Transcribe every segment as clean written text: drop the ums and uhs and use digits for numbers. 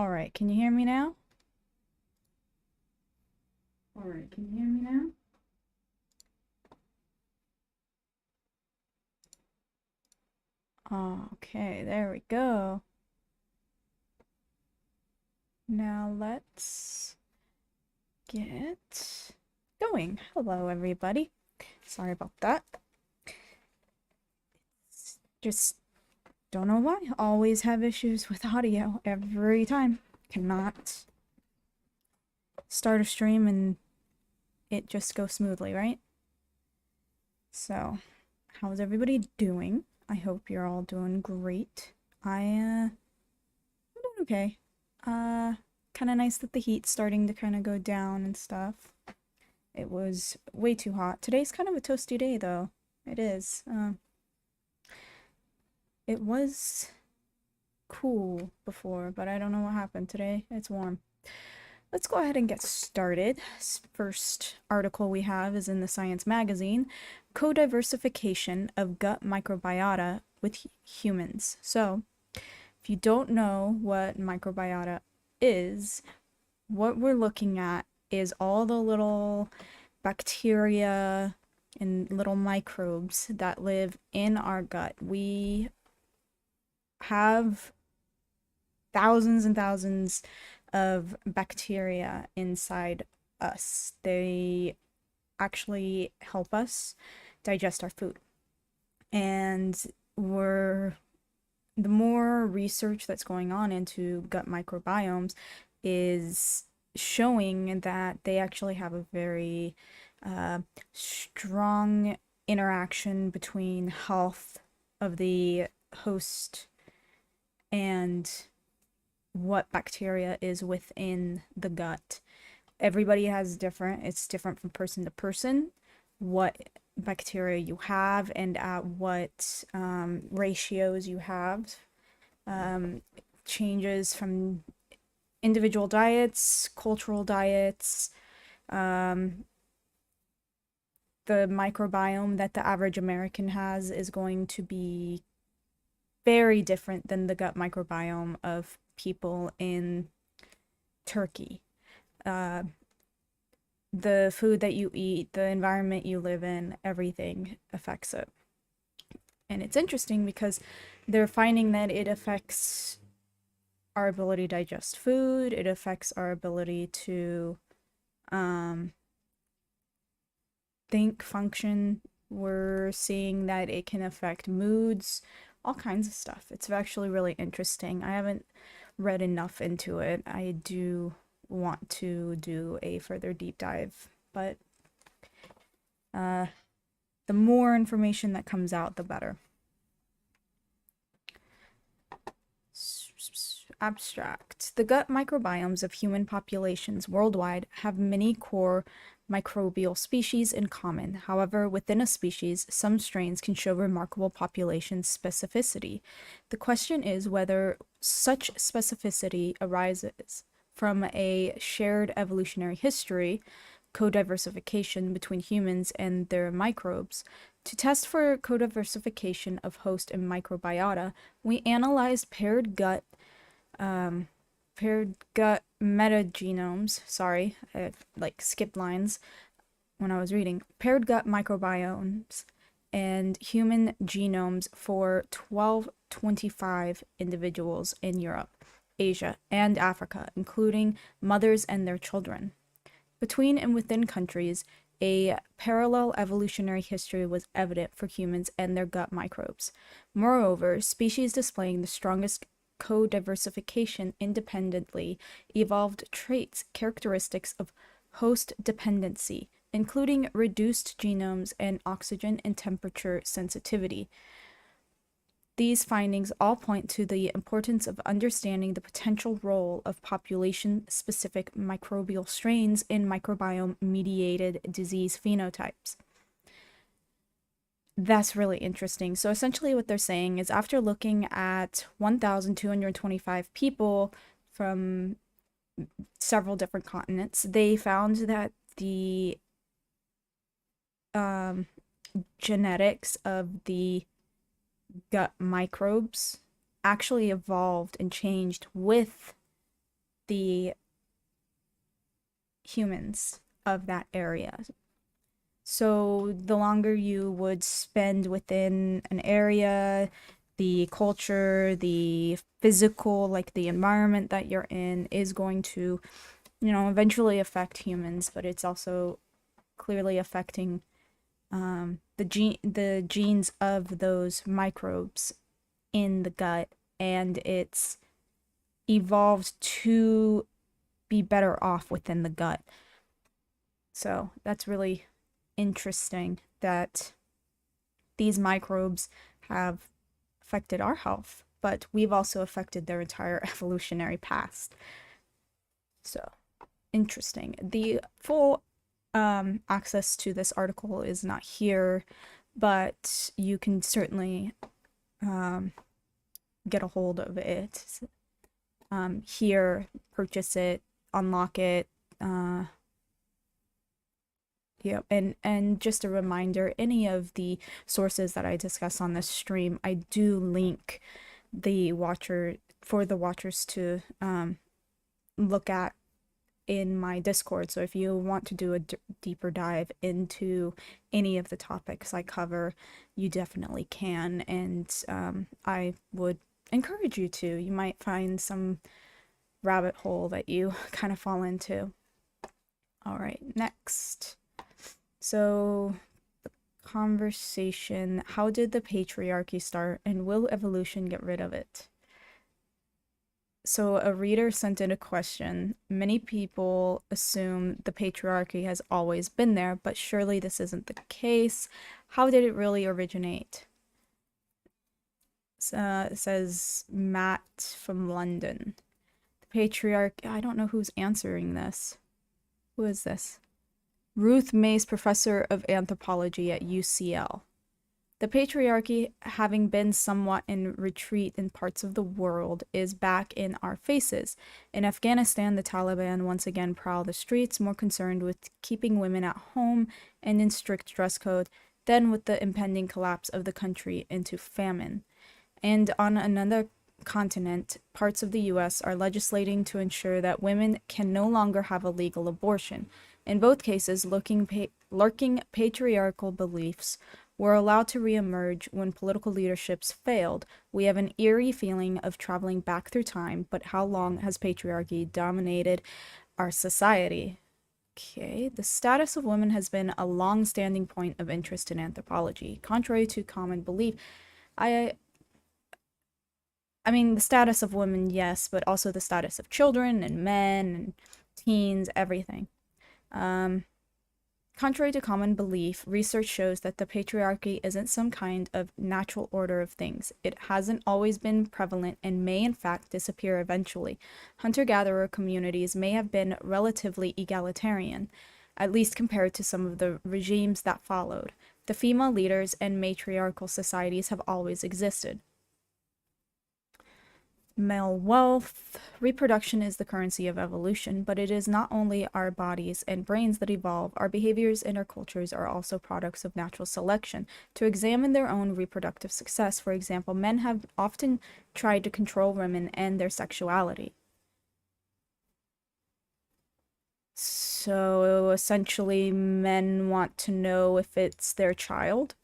Alright, can you hear me now? Alright, can you hear me now? Okay, there we go. Now let's get going. Hello, everybody. Sorry about that. Just don't know why. Always have issues with audio every time. Cannot start a stream and it just goes smoothly, right? So, how's everybody doing? I hope you're all doing great. I'm doing okay. Kind of nice that the heat's starting to kind of go down and stuff. It was way too hot. Today's kind of a toasty day, though. It is. It was cool before, but I don't know what happened today. It's warm. Let's go ahead and get started. First article we have is in the Science magazine, Co-diversification of gut microbiota with humans. So, if you don't know what microbiota is, what we're looking at is all the little bacteria and little microbes that live in our gut. We have thousands and thousands of bacteria inside us. They actually help us digest our food. And the more research that's going on into gut microbiomes is showing that they actually have a very strong interaction between health of the host and what bacteria is within the gut. Everybody has it's different from person to person, what bacteria you have and at what ratios you have. Changes from individual diets, cultural diets, the microbiome that the average American has is going to be very different than the gut microbiome of people in Turkey. The food that you eat, the environment you live in, everything affects it. And it's interesting because they're finding that it affects our ability to digest food, it affects our ability to think, function. We're seeing that it can affect moods, all kinds of stuff. It's actually really interesting. I haven't read enough into it. I do want to do a further deep dive, but the more information that comes out, the better. Abstract. The gut microbiomes of human populations worldwide have many core microbial species in common. However, within a species, some strains can show remarkable population specificity. The question is whether such specificity arises from a shared evolutionary history, co-diversification between humans and their microbes. To test for co-diversification of host and microbiota, we analyzed paired gut metagenomes. Sorry, I skipped lines when I was reading. Paired gut microbiomes and human genomes for 1225 individuals in Europe, Asia, and Africa, including mothers and their children. Between and within countries, a parallel evolutionary history was evident for humans and their gut microbes. Moreover, species displaying the strongest co-diversification independently evolved traits characteristics of host dependency, including reduced genomes and oxygen and temperature sensitivity. These findings all point to the importance of understanding the potential role of population-specific microbial strains in microbiome-mediated disease phenotypes. That's really interesting. So essentially what they're saying is after looking at 1,225 people from several different continents, they found that the genetics of the gut microbes actually evolved and changed with the humans of that area. So the longer you would spend within an area, the culture, the physical, like the environment that you're in, is going to, eventually affect humans, but it's also clearly affecting the genes of those microbes in the gut, and it's evolved to be better off within the gut. So that's really interesting that these microbes have affected our health, but we've also affected their entire evolutionary past. So interesting. The full access to this article is not here, but you can certainly get a hold of it here, purchase it, unlock it. Yeah, and just a reminder, any of the sources that I discuss on this stream, I do link the watchers to look at in my Discord. So if you want to do a deeper dive into any of the topics I cover, you definitely can, and I would encourage you to. You might find some rabbit hole that you kind of fall into. All right, next. So, the conversation, how did the patriarchy start and will evolution get rid of it? So, a reader sent in a question. Many people assume the patriarchy has always been there, but surely this isn't the case. How did it really originate? It says Matt from London. The patriarchy, I don't know who's answering this. Who is this? Ruth Mays, professor of anthropology at UCL. The patriarchy, having been somewhat in retreat in parts of the world, is back in our faces. In Afghanistan, the Taliban once again prowl the streets, more concerned with keeping women at home and in strict dress code than with the impending collapse of the country into famine. And on another continent, parts of the US are legislating to ensure that women can no longer have a legal abortion. In both cases, lurking patriarchal beliefs were allowed to reemerge when political leaderships failed. We have an eerie feeling of traveling back through time, but how long has patriarchy dominated our society? Okay, the status of women has been a long-standing point of interest in anthropology. Contrary to common belief, I mean, the status of women, yes, but also the status of children and men and teens, everything. Contrary to common belief, research shows that the patriarchy isn't some kind of natural order of things. It hasn't always been prevalent and may in fact disappear eventually. Hunter-gatherer communities may have been relatively egalitarian, at least compared to some of the regimes that followed. The female leaders and matriarchal societies have always existed. Male wealth. Reproduction is the currency of evolution, but it is not only our bodies and brains that evolve. Our behaviors and our cultures are also products of natural selection. To examine their own reproductive success, for example, men have often tried to control women and their sexuality. So essentially, men want to know if it's their child.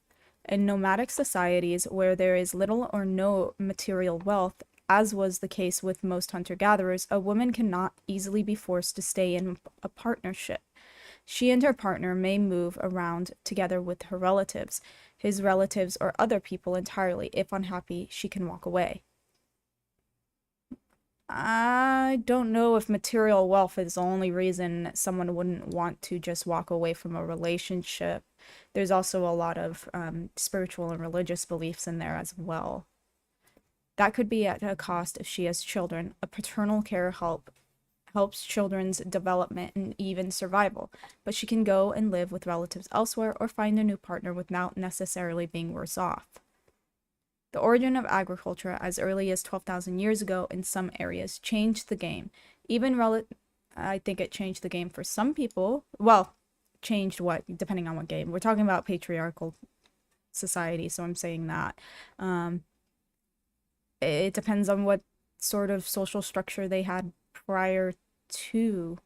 In nomadic societies where there is little or no material wealth, as was the case with most hunter-gatherers, a woman cannot easily be forced to stay in a partnership. She and her partner may move around together with her relatives, his relatives, or other people entirely. If unhappy, she can walk away. I don't know if material wealth is the only reason someone wouldn't want to just walk away from a relationship. There's also a lot of spiritual and religious beliefs in there as well. That could be at a cost if she has children. A paternal care helps children's development and even survival, but she can go and live with relatives elsewhere or find a new partner without necessarily being worse off. The origin of agriculture as early as 12,000 years ago in some areas changed the game. I think it changed the game for some people. Well, changed what? Depending on what game. We're talking about patriarchal society, so I'm saying that. It depends on what sort of social structure they had prior to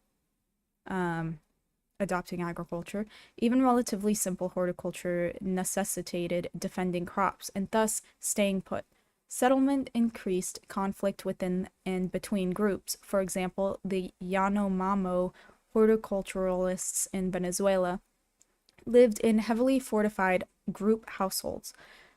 adopting agriculture. Even relatively simple horticulture necessitated defending crops and thus staying put. Settlement increased conflict within and between groups. For example, the Yanomamo horticulturalists in Venezuela lived in heavily fortified group households,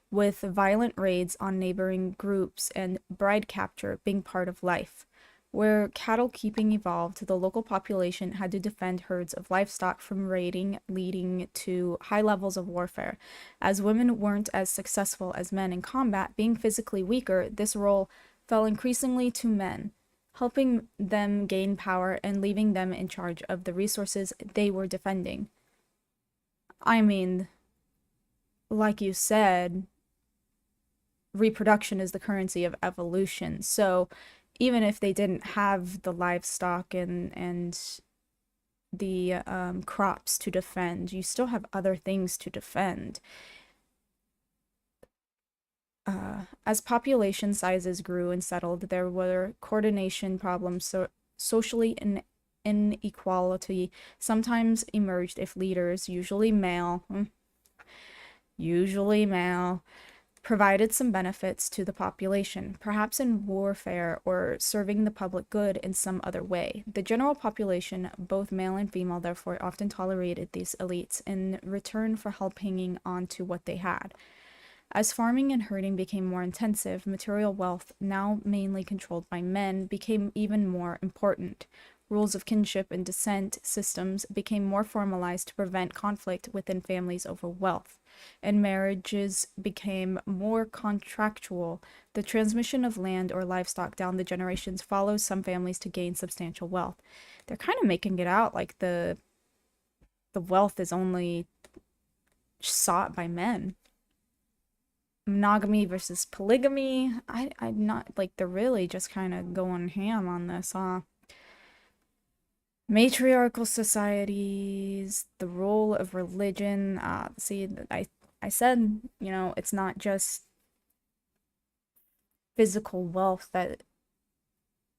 with violent raids on neighboring groups and bride capture being part of life. Where cattle keeping evolved, the local population had to defend herds of livestock from raiding, leading to high levels of warfare. As women weren't as successful as men in combat, being physically weaker, this role fell increasingly to men, helping them gain power and leaving them in charge of the resources they were defending. I mean, like you said, reproduction is the currency of evolution. So even if they didn't have the livestock and the crops to defend, you still have other things to defend. As population sizes grew and settled, there were coordination problems, so socially inequality sometimes emerged if leaders, usually male, provided some benefits to the population, perhaps in warfare or serving the public good in some other way. The general population, both male and female, therefore often tolerated these elites in return for help hanging on to what they had. As farming and herding became more intensive, material wealth, now mainly controlled by men, became even more important. Rules of kinship and descent systems became more formalized to prevent conflict within families over wealth, and marriages became more contractual. The transmission of land or livestock down the generations follows some families to gain substantial wealth. They're kind of making it out like the wealth is only sought by men. Monogamy versus polygamy. I'm not like they're really just kind of going ham on this, huh? Matriarchal societies, the role of religion. See, I said, it's not just physical wealth that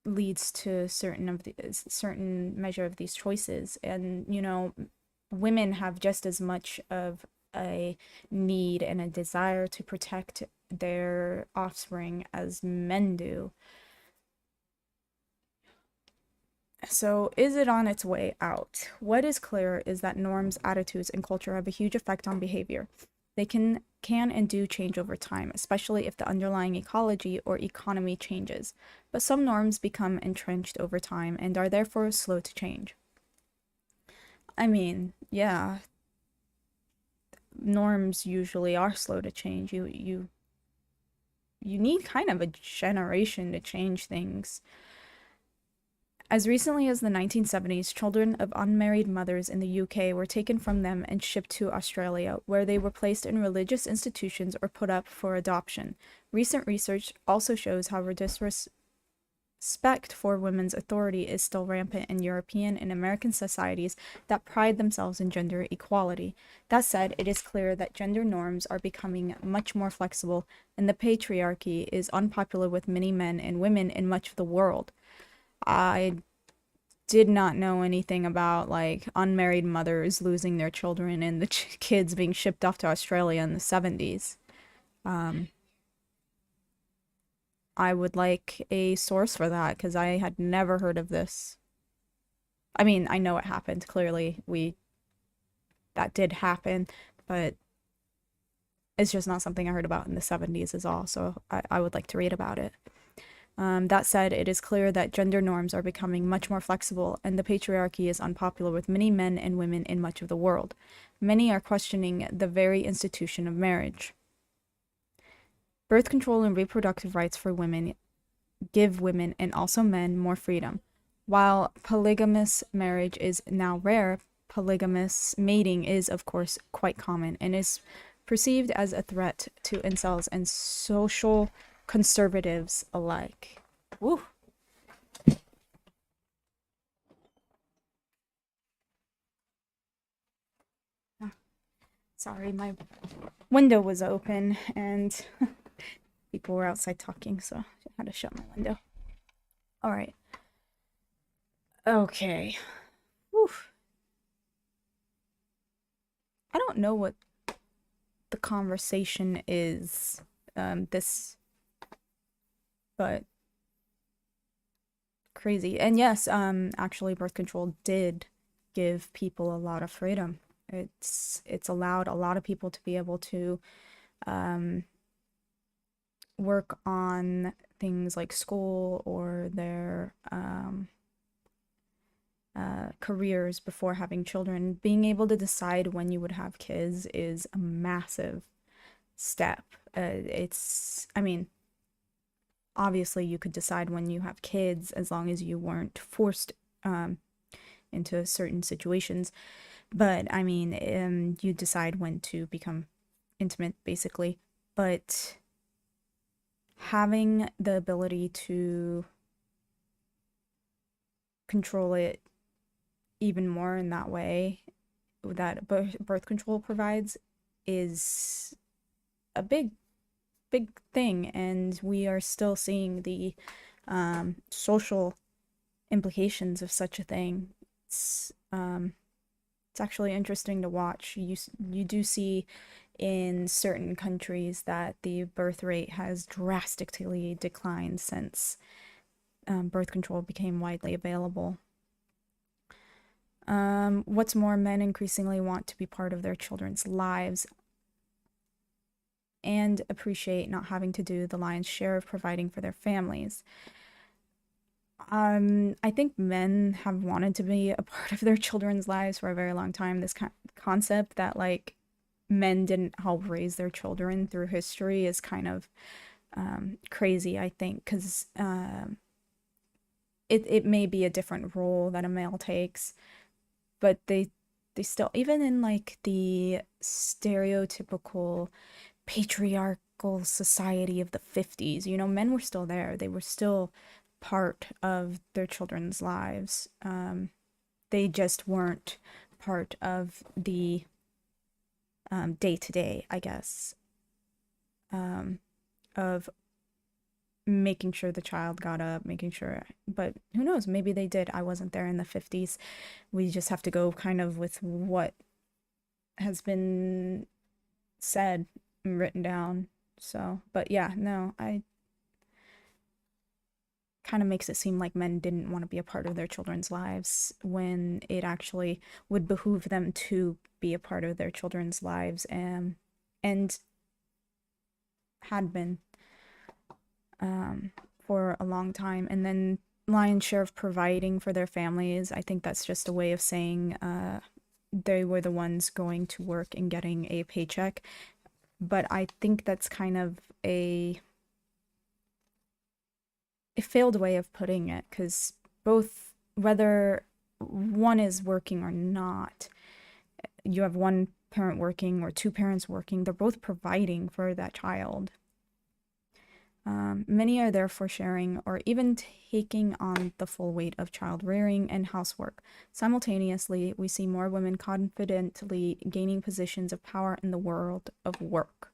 leads to certain measure of these choices, and women have just as much of a need and a desire to protect their offspring as men do. So, is it on its way out? What is clear is that norms, attitudes, and culture have a huge effect on behavior. They can and do change over time, especially if the underlying ecology or economy changes. But some norms become entrenched over time and are therefore slow to change. I mean, yeah, norms usually are slow to change. You need kind of a generation to change things. As recently as the 1970s, children of unmarried mothers in the UK were taken from them and shipped to Australia, where they were placed in religious institutions or put up for adoption. Recent research also shows how disrespect for women's authority is still rampant in European and American societies that pride themselves in gender equality. That said, it is clear that gender norms are becoming much more flexible, and the patriarchy is unpopular with many men and women in much of the world. I did not know anything about like unmarried mothers losing their children and the kids being shipped off to Australia in the 70s. I would like a source for that because I had never heard of this. I mean, I know it happened. Clearly, that did happen, but it's just not something I heard about in the 70s is all. So I would like to read about it. That said, it is clear that gender norms are becoming much more flexible, and the patriarchy is unpopular with many men and women in much of the world. Many are questioning the very institution of marriage. Birth control and reproductive rights for women give women and also men more freedom. While polygamous marriage is now rare, polygamous mating is, of course, quite common and is perceived as a threat to incels and social conservatives alike. Woo. Sorry, my window was open and people were outside talking, so I had to shut my window. All right. Okay. Whew. I don't know what the conversation is, this, but crazy. And yes, actually, birth control did give people a lot of freedom. It's allowed a lot of people to be able to um, work on things like school or their careers before having children. Being able to decide when you would have kids is a massive step. I mean, obviously you could decide when you have kids as long as you weren't forced um, into certain situations. But I mean, you decide when to become intimate, basically. But having the ability to control it even more in that way that birth control provides is a big thing, and we are still seeing the social implications of such a thing. It's actually interesting to watch. You do see in certain countries that the birth rate has drastically declined since birth control became widely available. What's more, men increasingly want to be part of their children's lives and appreciate not having to do the lion's share of providing for their families. I think men have wanted to be a part of their children's lives for a very long time. This concept that like men didn't help raise their children through history is kind of crazy, I think, because it may be a different role that a male takes, but they still, even in like the stereotypical patriarchal society of the 50s, you know, men were still there. They were still part of their children's lives. They just weren't part of the day to day, I guess, of making sure the child got up, making sure, but who knows, maybe they did. I wasn't there in the 50s. We just have to go kind of with what has been said and written down. So, but yeah, no, I kind of makes it seem like men didn't want to be a part of their children's lives when it actually would behoove them to be a part of their children's lives, and had been for a long time. And then lion's share of providing for their families, I think that's just a way of saying they were the ones going to work and getting a paycheck. But I think that's kind of a failed way of putting it, because both, whether one is working or not, you have one parent working or two parents working, they're both providing for that child. Many are therefore sharing or even taking on the full weight of child rearing and housework. Simultaneously, we see more women confidently gaining positions of power in the world of work.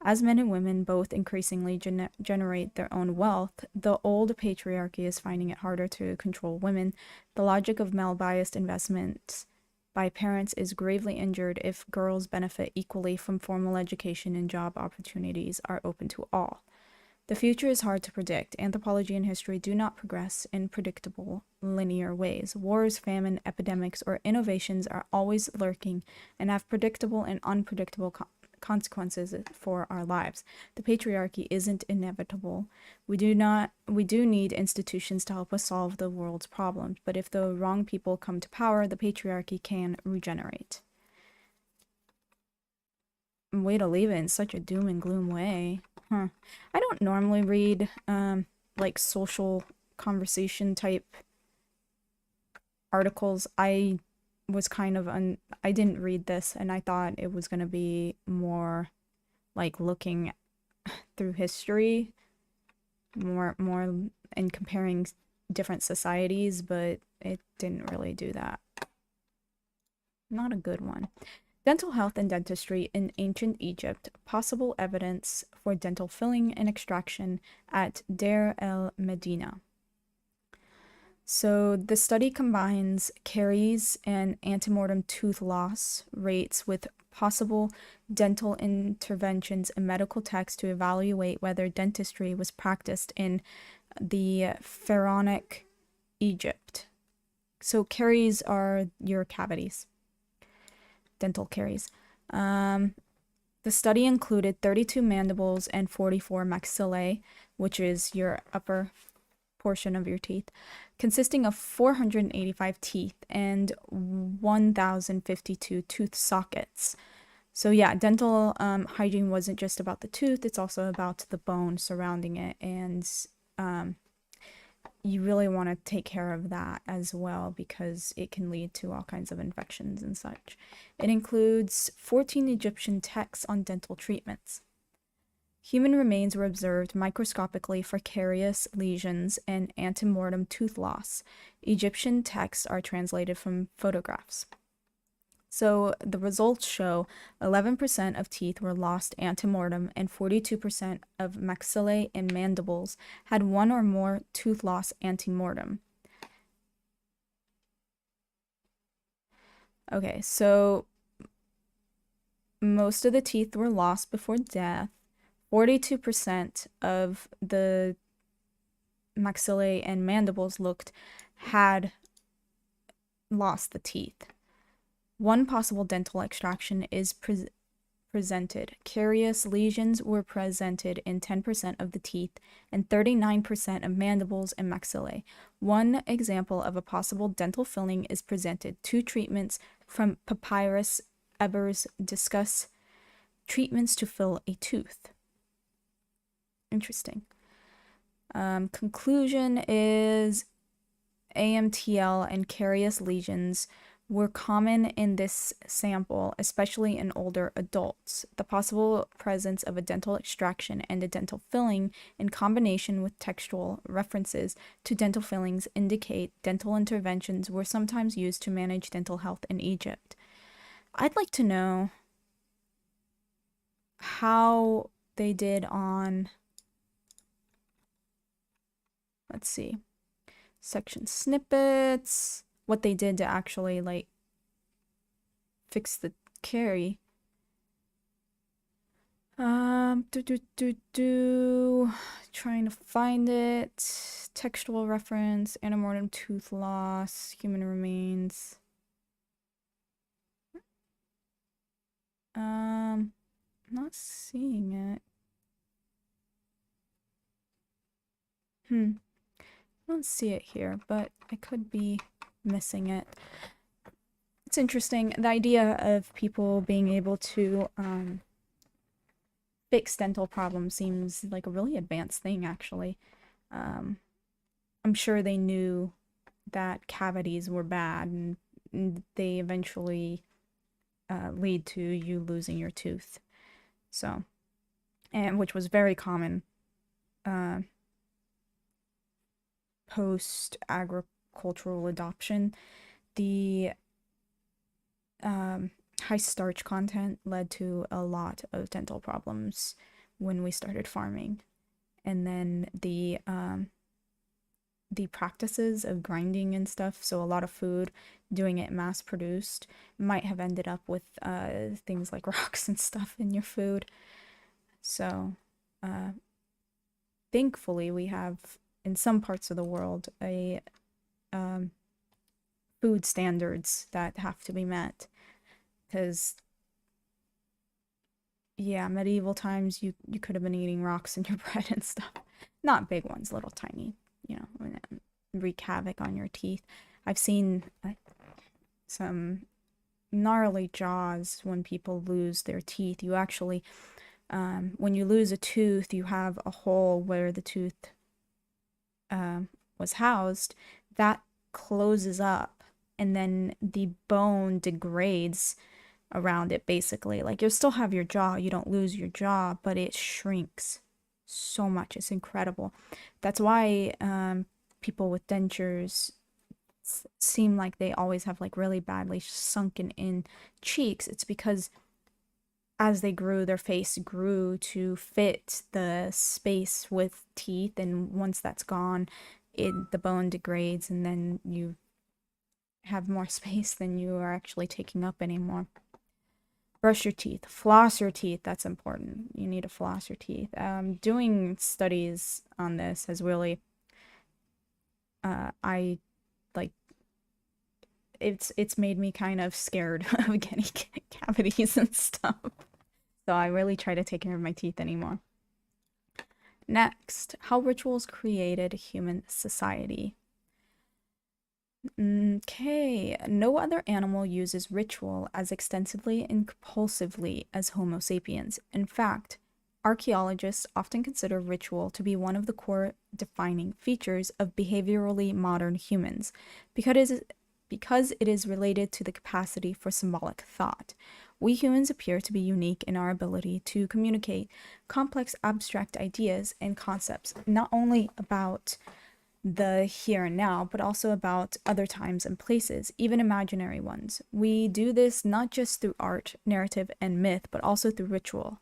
As men and women both increasingly generate their own wealth, the old patriarchy is finding it harder to control women. The logic of male biased investments by parents is gravely injured if girls benefit equally from formal education and job opportunities are open to all. The future is hard to predict. Anthropology and history do not progress in predictable, linear ways. Wars, famine, epidemics, or innovations are always lurking and have predictable and unpredictable consequences for our lives. The patriarchy isn't inevitable. We do need institutions to help us solve the world's problems, but if the wrong people come to power, the patriarchy can regenerate. Way to leave it in such a doom and gloom way. Huh. I don't normally read like social conversation type articles. I was kind of I didn't read this, and I thought it was going to be more like looking through history, more and comparing different societies, but it didn't really do that. Not a good one. Dental health and dentistry in ancient Egypt. Possible evidence for dental filling and extraction at Deir el Medina. So the study combines caries and antemortem tooth loss rates with possible dental interventions and medical texts to evaluate whether dentistry was practiced in the pharaonic Egypt. So caries are your cavities, dental caries. The study included 32 mandibles and 44 maxillae, which is your upper portion of your teeth, consisting of 485 teeth and 1,052 tooth sockets. So yeah, dental hygiene wasn't just about the tooth, it's also about the bone surrounding it, and you really want to take care of that as well because it can lead to all kinds of infections and such. It includes 14 Egyptian texts on dental treatments. Human remains were observed microscopically for carious lesions and antemortem tooth loss. Egyptian texts are translated from photographs. So the results show 11% of teeth were lost antemortem and 42% of maxillae and mandibles had one or more tooth loss antemortem. Okay, so most of the teeth were lost before death. 42% of the maxillae and mandibles had lost the teeth. One possible dental extraction is presented. Carious lesions were presented in 10% of the teeth and 39% of mandibles and maxillae. One example of a possible dental filling is presented. Two treatments from Papyrus Ebers discuss treatments to fill a tooth. Interesting. Conclusion is AMTL and carious lesions were common in this sample, especially in older adults. The possible presence of a dental extraction and a dental filling in combination with textual references to dental fillings indicate dental interventions were sometimes used to manage dental health in Egypt. I'd like to know how they did on, let's see, section snippets, what they did to actually like fix the carie. Trying to find it. Textual reference, antemortem tooth loss, human remains. Not seeing it. I don't see it here, but I could be missing it. It's interesting. The idea of people being able to fix dental problems seems like a really advanced thing, actually. I'm sure they knew that cavities were bad, and they eventually lead to you losing your tooth. So, and which was very common post-agricultural adoption. The high starch content led to a lot of dental problems when we started farming. And then the practices of grinding and stuff, so a lot of food, doing it mass produced, might have ended up with things like rocks and stuff in your food. So thankfully we have in some parts of the world a food standards that have to be met, because yeah, medieval times you could have been eating rocks in your bread and stuff. Not big ones, little tiny, wreak havoc on your teeth. I've seen some gnarly jaws when people lose their teeth. You actually, when you lose a tooth, you have a hole where the tooth was housed. That closes up, and then the bone degrades around it, basically. Like, you'll still have your jaw, you don't lose your jaw, but it shrinks so much. It's incredible. That's why people with dentures seem like they always have like really badly sunken in cheeks. It's because as they grew, their face grew to fit the space with teeth, and once that's gone, the bone degrades and then you have more space than you are actually taking up anymore. Brush your teeth, floss your teeth. That's important. You need to floss your teeth. Doing studies on this has really, I like. It's made me kind of scared of getting cavities and stuff. So I really try to take care of my teeth anymore. Next, how rituals created human society. Okay, no other animal uses ritual as extensively and compulsively as Homo sapiens. In fact, archaeologists often consider ritual to be one of the core defining features of behaviorally modern humans because it is related to the capacity for symbolic thought. We humans appear to be unique in our ability to communicate complex abstract ideas and concepts, not only about the here and now, but also about other times and places, even imaginary ones. We do this not just through art, narrative, and myth, but also through ritual.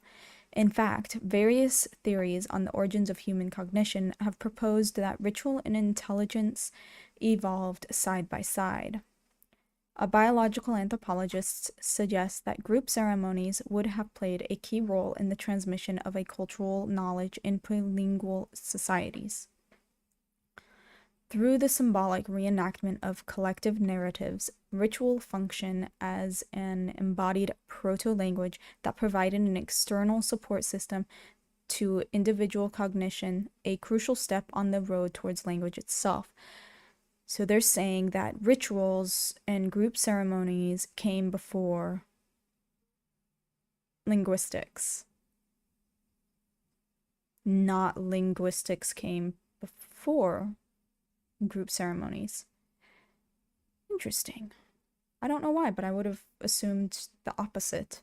In fact, various theories on the origins of human cognition have proposed that ritual and intelligence evolved side by side. A biological anthropologist suggests that group ceremonies would have played a key role in the transmission of a cultural knowledge in prelingual societies. Through the symbolic reenactment of collective narratives, ritual functioned as an embodied proto-language that provided an external support system to individual cognition, a crucial step on the road towards language itself. So they're saying that rituals and group ceremonies came before linguistics. Not linguistics came before group ceremonies. Interesting. I don't know why, but I would have assumed the opposite.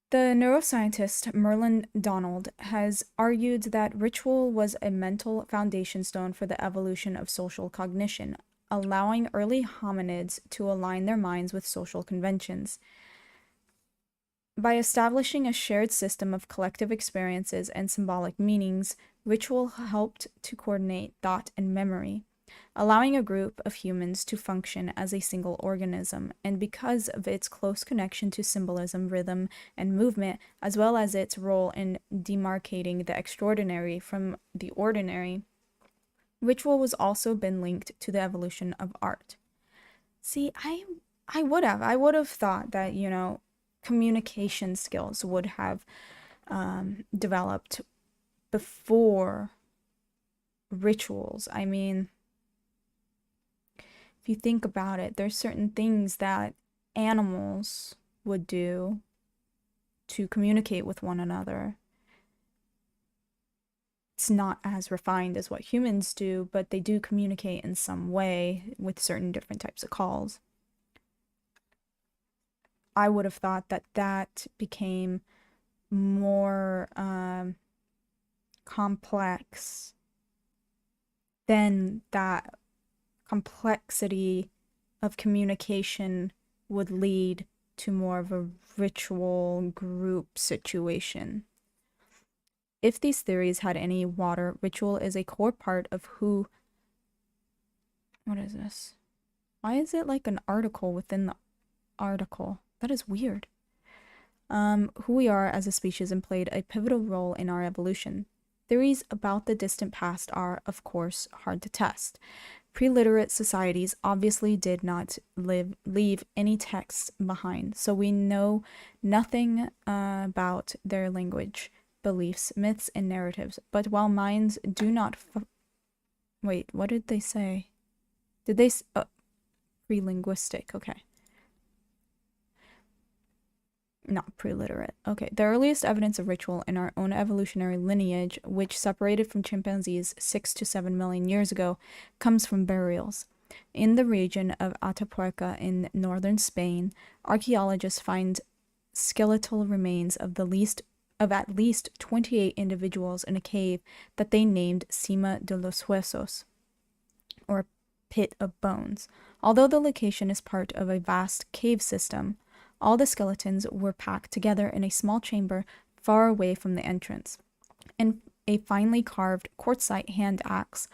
The neuroscientist Merlin Donald has argued that ritual was a mental foundation stone for the evolution of social cognition, allowing early hominids to align their minds with social conventions. By establishing a shared system of collective experiences and symbolic meanings, ritual helped to coordinate thought and memory, allowing a group of humans to function as a single organism, and because of its close connection to symbolism, rhythm, and movement, as well as its role in demarcating the extraordinary from the ordinary, ritual was also been linked to the evolution of art. See, I would have thought that, communication skills would have developed before rituals. I mean, if you think about it, there's certain things that animals would do to communicate with one another. It's not as refined as what humans do, but they do communicate in some way with certain different types of calls. I would have thought that that became more complex. Then that complexity of communication would lead to more of a ritual group situation. If these theories had any water, ritual is a core part of who... What is this? Why is it like an article within the article? That is weird. Who we are as a species and played a pivotal role in our evolution. Theories about the distant past are, of course, hard to test. Pre-literate societies obviously did not leave any texts behind, so we know nothing about their language, beliefs, myths, and narratives. But while minds do not... Wait, what did they say? Did they... pre-linguistic, okay. Not pre-literate. Okay, the earliest evidence of ritual in our own evolutionary lineage, which separated from chimpanzees 6 to 7 million years ago, comes from burials. In the region of Atapuerca in northern Spain, archaeologists find skeletal remains of at least 28 individuals in a cave that they named Cima de los Huesos, or Pit of Bones. Although the location is part of a vast cave system, all the skeletons were packed together in a small chamber far away from the entrance. And a finely carved quartzite hand axe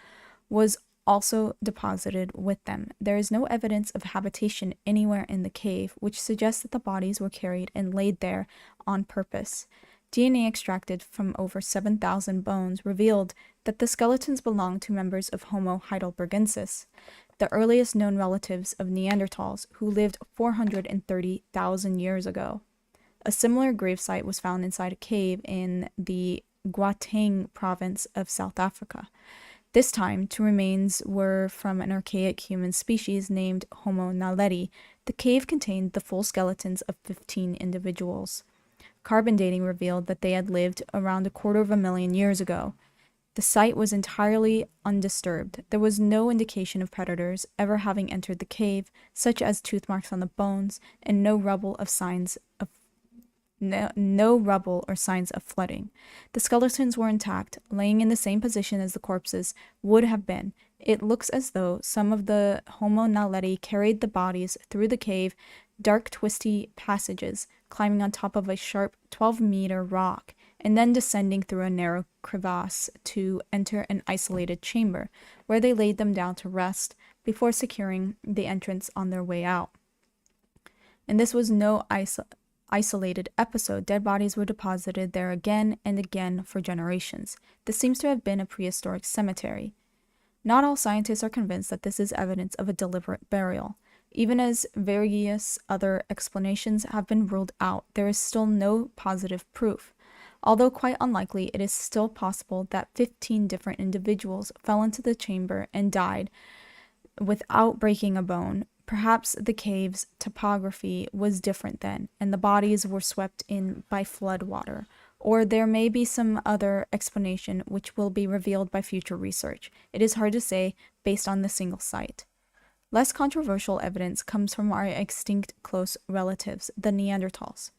was also deposited with them. There is no evidence of habitation anywhere in the cave, which suggests that the bodies were carried and laid there on purpose. DNA extracted from over 7,000 bones revealed that the skeletons belonged to members of Homo heidelbergensis, the earliest known relatives of Neanderthals who lived 430,000 years ago. A similar gravesite was found inside a cave in the Gauteng province of South Africa. This time, two remains were from an archaic human species named Homo naledi. The cave contained the full skeletons of 15 individuals. Carbon dating revealed that they had lived around 250,000 years ago. The site was entirely undisturbed. There was no indication of predators ever having entered the cave, such as tooth marks on the bones, and no rubble or signs of flooding. The skeletons were intact, laying in the same position as the corpses would have been. It looks as though some of the Homo naledi carried the bodies through the cave, dark, twisty passages, climbing on top of a sharp 12-meter rock, and then descending through a narrow crevasse to enter an isolated chamber, where they laid them down to rest before securing the entrance on their way out. And this was no isolated episode. Dead bodies were deposited there again and again for generations. This seems to have been a prehistoric cemetery. Not all scientists are convinced that this is evidence of a deliberate burial. Even as various other explanations have been ruled out, there is still no positive proof. Although quite unlikely, it is still possible that 15 different individuals fell into the chamber and died without breaking a bone. Perhaps the cave's topography was different then, and the bodies were swept in by flood water. Or there may be some other explanation which will be revealed by future research. It is hard to say based on the single site. Less controversial evidence comes from our extinct close relatives, the Neanderthals.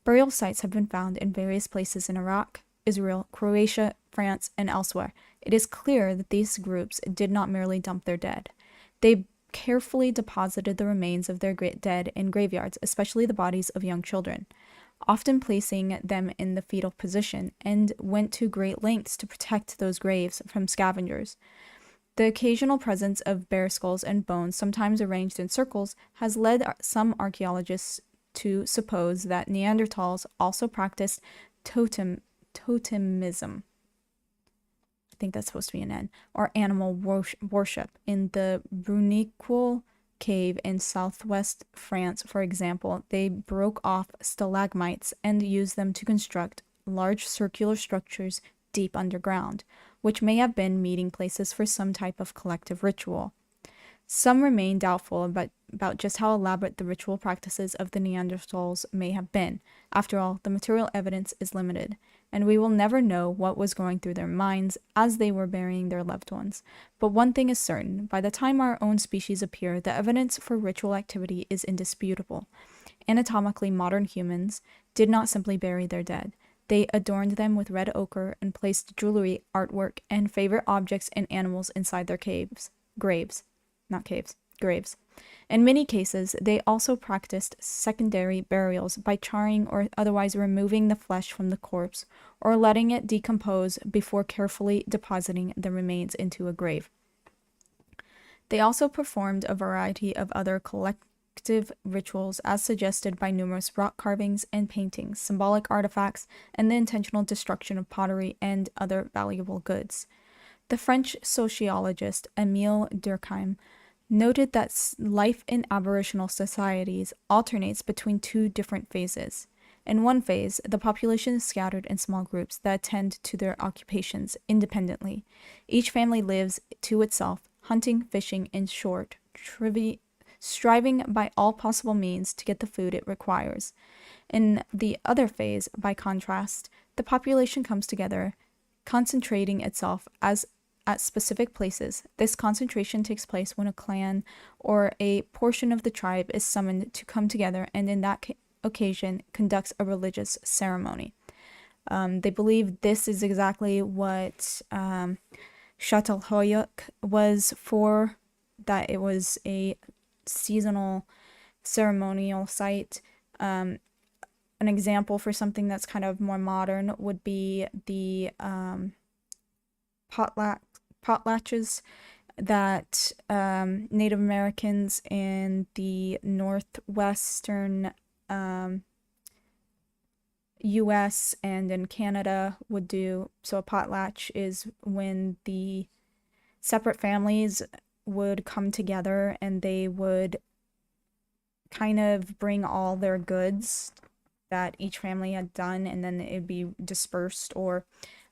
Burial sites have been found in various places in Iraq, Israel, Croatia, France, and elsewhere. It is clear that these groups did not merely dump their dead. They carefully deposited the remains of their dead in graveyards, especially the bodies of young children, often placing them in the fetal position, and went to great lengths to protect those graves from scavengers. The occasional presence of bear skulls and bones, sometimes arranged in circles, has led some archaeologists to suppose that Neanderthals also practiced totemism. I think that's supposed to be an N, or animal worship. In the Bruniquel cave in southwest France, for example, they broke off stalagmites and used them to construct large circular structures deep underground, which may have been meeting places for some type of collective ritual. Some remain doubtful about just how elaborate the ritual practices of the Neanderthals may have been. After all, the material evidence is limited, and we will never know what was going through their minds as they were burying their loved ones. But one thing is certain, by the time our own species appear, the evidence for ritual activity is indisputable. Anatomically, modern humans did not simply bury their dead. They adorned them with red ochre and placed jewelry, artwork, and favorite objects and animals inside their graves. In many cases, they also practiced secondary burials by charring or otherwise removing the flesh from the corpse, or letting it decompose before carefully depositing the remains into a grave. They also performed a variety of other collective rituals as suggested by numerous rock carvings and paintings, symbolic artifacts, and the intentional destruction of pottery and other valuable goods. The French sociologist Émile Durkheim noted that life in aboriginal societies alternates between two different phases. In one phase, the population is scattered in small groups that attend to their occupations independently. Each family lives to itself, hunting, fishing, in short, striving by all possible means to get the food it requires. In the other phase, by contrast, the population comes together, concentrating itself at specific places. This concentration takes place when a clan or a portion of the tribe is summoned to come together and in that occasion conducts a religious ceremony. They believe this is exactly what Çatalhöyük was for, that it was a seasonal ceremonial site. An example for something that's kind of more modern would be the potlatch potlatches that Native Americans in the northwestern US and in Canada would do. So a potlatch is when the separate families would come together and they would kind of bring all their goods that each family had done, and then it'd be dispersed, or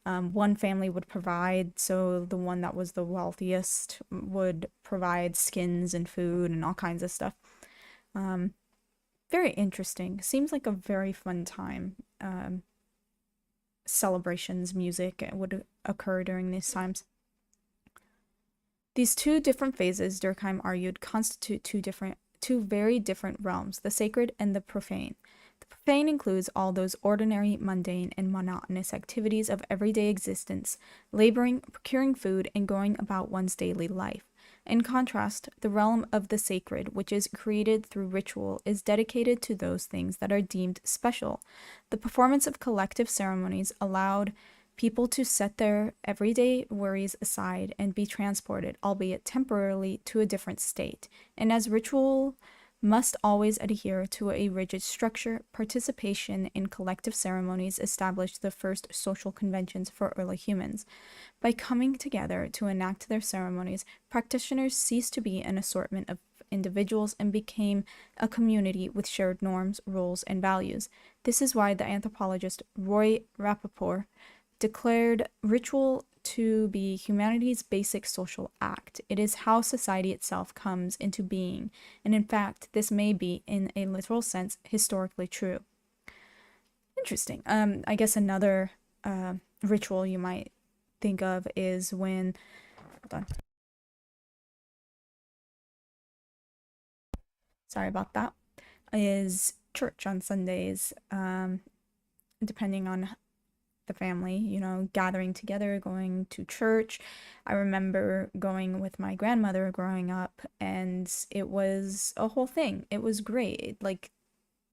one family would provide. So the one that was the wealthiest would provide skins and food and all kinds of stuff. Very interesting. Seems like a very fun time. Celebrations, music would occur during these times. These two different phases, Durkheim argued, constitute two very different realms, the sacred and the profane. The profane includes all those ordinary, mundane, and monotonous activities of everyday existence, laboring, procuring food, and going about one's daily life. In contrast, the realm of the sacred, which is created through ritual, is dedicated to those things that are deemed special. The performance of collective ceremonies allowed people to set their everyday worries aside and be transported, albeit temporarily, to a different state. And as ritual must always adhere to a rigid structure, participation in collective ceremonies established the first social conventions for early humans. By coming together to enact their ceremonies, practitioners ceased to be an assortment of individuals and became a community with shared norms, rules, and values. This is why the anthropologist Roy Rappaport declared ritual to be humanity's basic social act. It is how society itself comes into being, and in fact, this may be, in a literal sense, historically true. Interesting. I guess another ritual you might think of is when, hold on. Sorry about that. Is church on Sundays. Depending on the family, gathering together, going to church. I remember going with my grandmother growing up, and it was a whole thing. It was great. Like,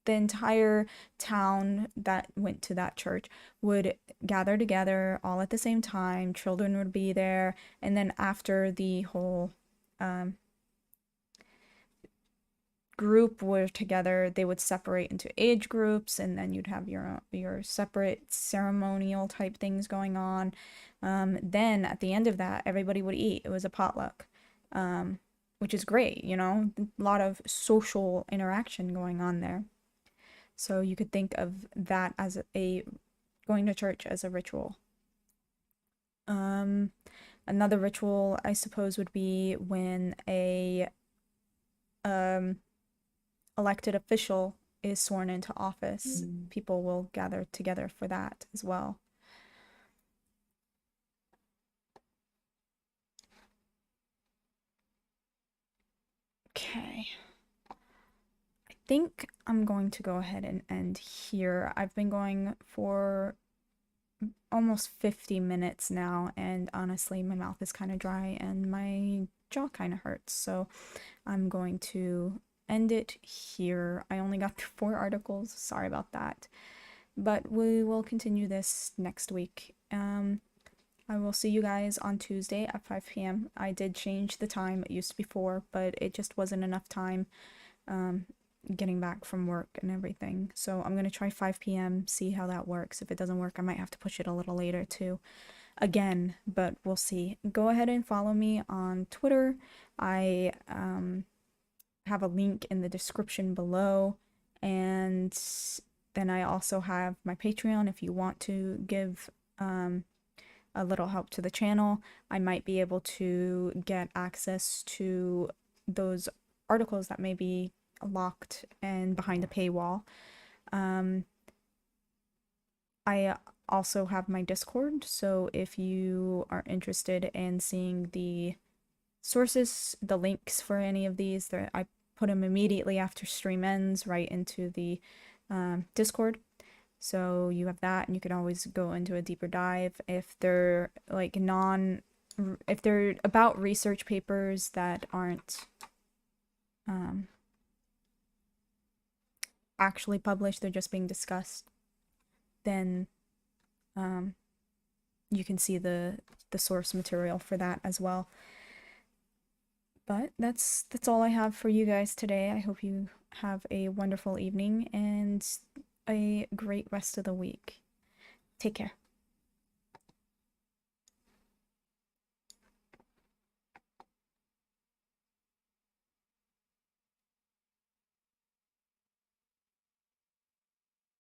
the entire town that went to that church would gather together all at the same time. Children would be there, and then after the whole group were together, they would separate into age groups, and then you'd have your separate ceremonial type things going on. Then at the end of that, everybody would eat. It was a potluck, which is great, a lot of social interaction going on there. So you could think of that as a going to church as a ritual. Another ritual, I suppose, would be when a elected official is sworn into office. People will gather together for that as well. Okay. I think I'm going to go ahead and end here. I've been going for almost 50 minutes now, and honestly, my mouth is kind of dry and my jaw kind of hurts. So I'm going to end it here. I only got through 4 articles. Sorry about that. But we will continue this next week. I will see you guys on Tuesday at 5 p.m. I did change the time. It used to be 4, but it just wasn't enough time getting back from work and everything. So I'm going to try 5 p.m., see how that works. If it doesn't work, I might have to push it a little later too. Again, but we'll see. Go ahead and follow me on Twitter. I have a link in the description below, and then I also have my Patreon if you want to give a little help to the channel. I might be able to get access to those articles that may be locked and behind a paywall. I also have my Discord, so if you are interested in seeing the sources, the links for any of these, I put them immediately after stream ends right into the Discord. So you have that, and you can always go into a deeper dive if they're like if they're about research papers that aren't actually published, they're just being discussed, then you can see the source material for that as well. But that's all I have for you guys today. I hope you have a wonderful evening and a great rest of the week. Take care.